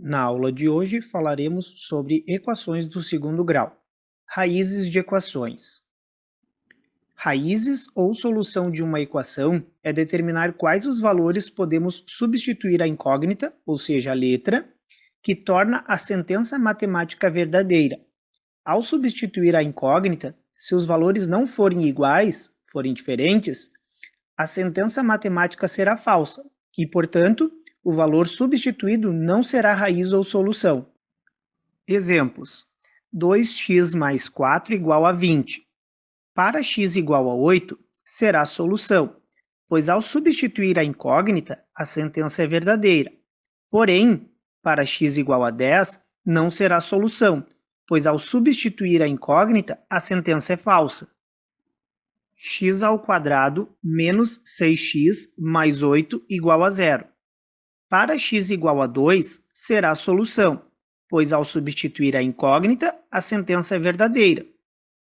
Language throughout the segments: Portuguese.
Na aula de hoje falaremos sobre equações do segundo grau. Raízes de equações. Raízes ou solução de uma equação é determinar quais os valores podemos substituir a incógnita, ou seja, a letra, que torna a sentença matemática verdadeira. Ao substituir a incógnita, se os valores não forem iguais, forem diferentes, a sentença matemática será falsa e, portanto, o valor substituído não será raiz ou solução. Exemplos: 2x mais 4 igual a 20. Para x igual a 8, será a solução, pois ao substituir a incógnita, a sentença é verdadeira. Porém, para x igual a 10, não será a solução, pois ao substituir a incógnita, a sentença é falsa. X ao quadrado menos 6x mais 8 igual a 0. Para x igual a 2, será a solução, pois ao substituir a incógnita, a sentença é verdadeira.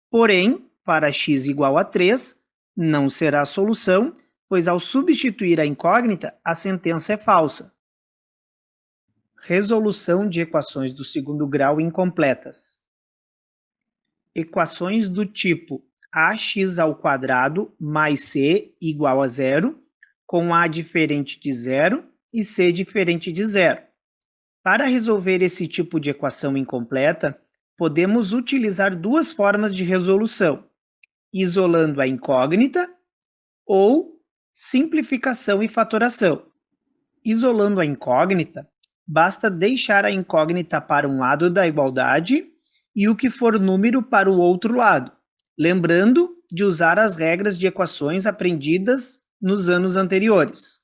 Porém, para x igual a 3, não será a solução, pois ao substituir a incógnita, a sentença é falsa. Resolução de equações do segundo grau incompletas. Equações do tipo ax ao quadrado mais c igual a 0, com a diferente de 0 e c diferente de 0. Para resolver esse tipo de equação incompleta, podemos utilizar duas formas de resolução: isolando a incógnita ou simplificação e fatoração. Isolando a incógnita, basta deixar a incógnita para um lado da igualdade e o que for número para o outro lado, lembrando de usar as regras de equações aprendidas nos anos anteriores.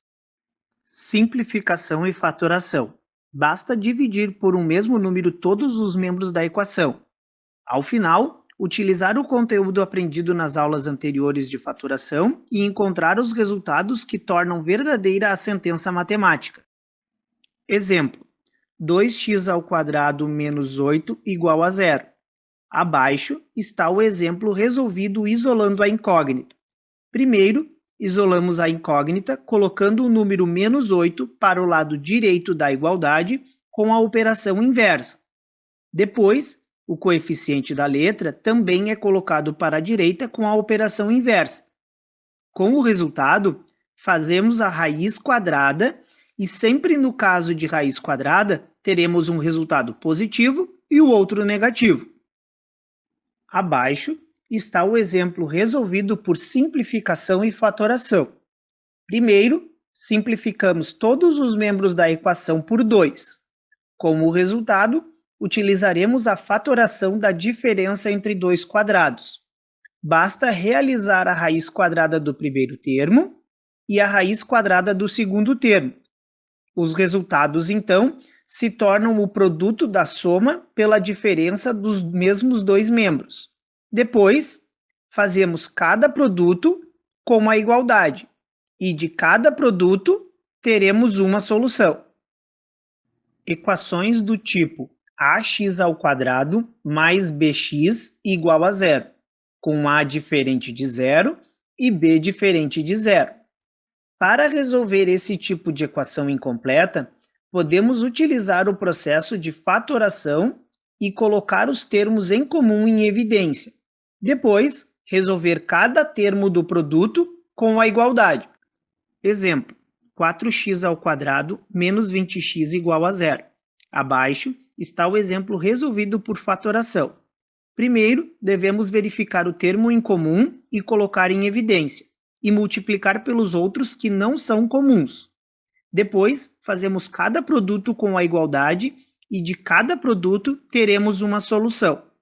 Simplificação e fatoração. Basta dividir por um mesmo número todos os membros da equação. Ao final, utilizar o conteúdo aprendido nas aulas anteriores de fatoração e encontrar os resultados que tornam verdadeira a sentença matemática. Exemplo: 2x ao quadrado menos 8 igual a 0. Abaixo está o exemplo resolvido isolando a incógnita. Primeiro, isolamos a incógnita colocando o número menos 8 para o lado direito da igualdade com a operação inversa. Depois, o coeficiente da letra também é colocado para a direita com a operação inversa. Com o resultado, fazemos a raiz quadrada e sempre no caso de raiz quadrada, teremos um resultado positivo e o outro negativo. Abaixo está o exemplo resolvido por simplificação e fatoração. Primeiro, simplificamos todos os membros da equação por 2. Como resultado, utilizaremos a fatoração da diferença entre dois quadrados. Basta realizar a raiz quadrada do primeiro termo e a raiz quadrada do segundo termo. Os resultados, então, se tornam o produto da soma pela diferença dos mesmos dois membros. Depois, fazemos cada produto com a igualdade, e de cada produto teremos uma solução. Equações do tipo ax ao quadrado mais bx igual a 0, com a diferente de 0 e b diferente de 0. Para resolver esse tipo de equação incompleta, podemos utilizar o processo de fatoração e colocar os termos em comum em evidência. Depois, resolver cada termo do produto com a igualdade. Exemplo: 4x ao quadrado menos 20x igual a 0. Abaixo está o exemplo resolvido por fatoração. Primeiro, devemos verificar o termo em comum e colocar em evidência, e multiplicar pelos outros que não são comuns. Depois, fazemos cada produto com a igualdade e de cada produto teremos uma solução.